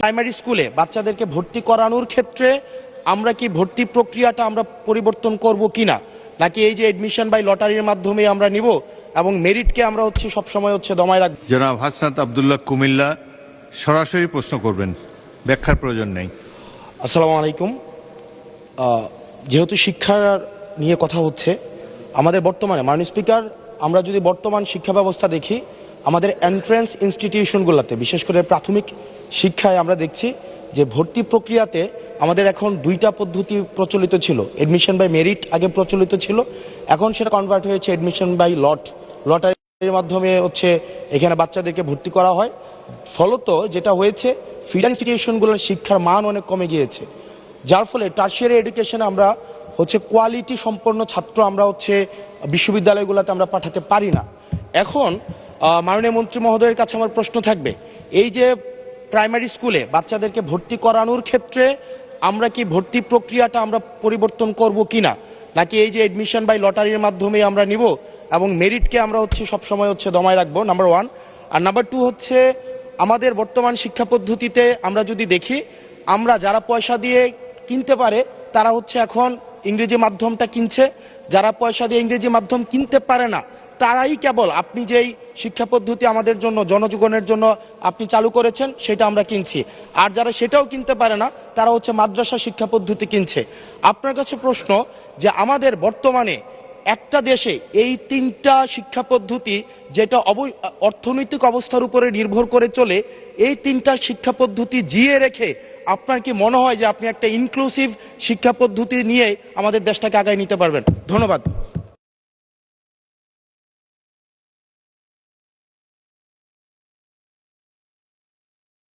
Primary স্কুলে বাচ্চাদেরকে ভর্তি করানোর ক্ষেত্রে আমরা কি ভর্তি প্রক্রিয়াটা আমরা পরিবর্তন করব কিনা, নাকি এই যে এডমিশন বাই লটারির মাধ্যমে আমরা নিব এবং মেরিটকে আমরা সবসময় দমায় রাখবো। জনাব হাসনাত আব্দুল্লাহ কুমিল্লা সরাসরি প্রশ্ন করবেন, ব্যাখ্যার প্রয়োজন নেই। আসসালামু আলাইকুম। যেহেতু শিক্ষা নিয়ে কথা হচ্ছে, আমাদের বর্তমানে মাননীয় স্পিকার, আমরা যদি বর্তমান শিক্ষা ব্যবস্থা দেখি, আমাদের এন্ট্রান্স ইনস্টিটিউশনগুলোতে বিশেষ করে প্রাথমিক শিক্ষায় আমরা দেখছি যে ভর্তি প্রক্রিয়াতে আমাদের এখন দুইটা পদ্ধতি প্রচলিত ছিল। এডমিশন বাই মেরিট আগে প্রচলিত ছিল, এখন সেটা কনভার্ট হয়েছে এডমিশন বাই লটারির মাধ্যমে এখানে বাচ্চাদেরকে ভর্তি করা হয়। ফলত যেটা হয়েছে, ফিডার ইনস্টিটিউশনগুলোর শিক্ষার মান অনেক কমে গিয়েছে, যার ফলে টারশিয়ারি এডুকেশনে আমরা কোয়ালিটি সম্পন্ন ছাত্র আমরা বিশ্ববিদ্যালয়গুলোতে আমরা পাঠাতে পারি না। এখন মাননীয় মন্ত্রী মহোদয়ের কাছে আমার প্রশ্ন থাকবে, এই যে প্রাইমারি স্কুলে বাচ্চাদেরকে ভর্তি করানোর ক্ষেত্রে আমরা কি ভর্তি প্রক্রিয়াটা আমরা পরিবর্তন করব কিনা, নাকি এই যে এডমিশন বাই লটারির মাধ্যমে আমরা নিব এবং মেরিটকে আমরা সবসময় দমায় রাখবো, নাম্বার ওয়ান। আর নাম্বার টু আমাদের বর্তমান শিক্ষা পদ্ধতিতে আমরা যদি দেখি, আমরা যারা পয়সা দিয়ে কিনতে পারে তারা এখন ইংরেজি মাধ্যমটা কিনছে, যারা পয়সা দিয়ে ইংরেজি মাধ্যম কিনতে পারে না তারাই কেবল আপনি যেই শিক্ষা পদ্ধতি আমাদের জন্য জনজীবনের জন্য আপনি চালু করেছেন সেটা আমরা কিনছি, আর যারা সেটাও কিনতে পারে না তারা মাদ্রাসা শিক্ষা পদ্ধতি কিনছে। আপনার কাছে প্রশ্ন যে আমাদের বর্তমানে একটা দেশে এই তিনটা শিক্ষা পদ্ধতি যেটা অর্থনৈতিক অবস্থার উপরে নির্ভর করে চলে, এই তিনটা শিক্ষা পদ্ধতি জিয়ে রেখে আপনার কি মনে হয় যে আপনি একটা ইনক্লুসিভ শিক্ষা পদ্ধতি নিয়ে আমাদের দেশটাকে আগায় নিতে পারবেন? ধন্যবাদ।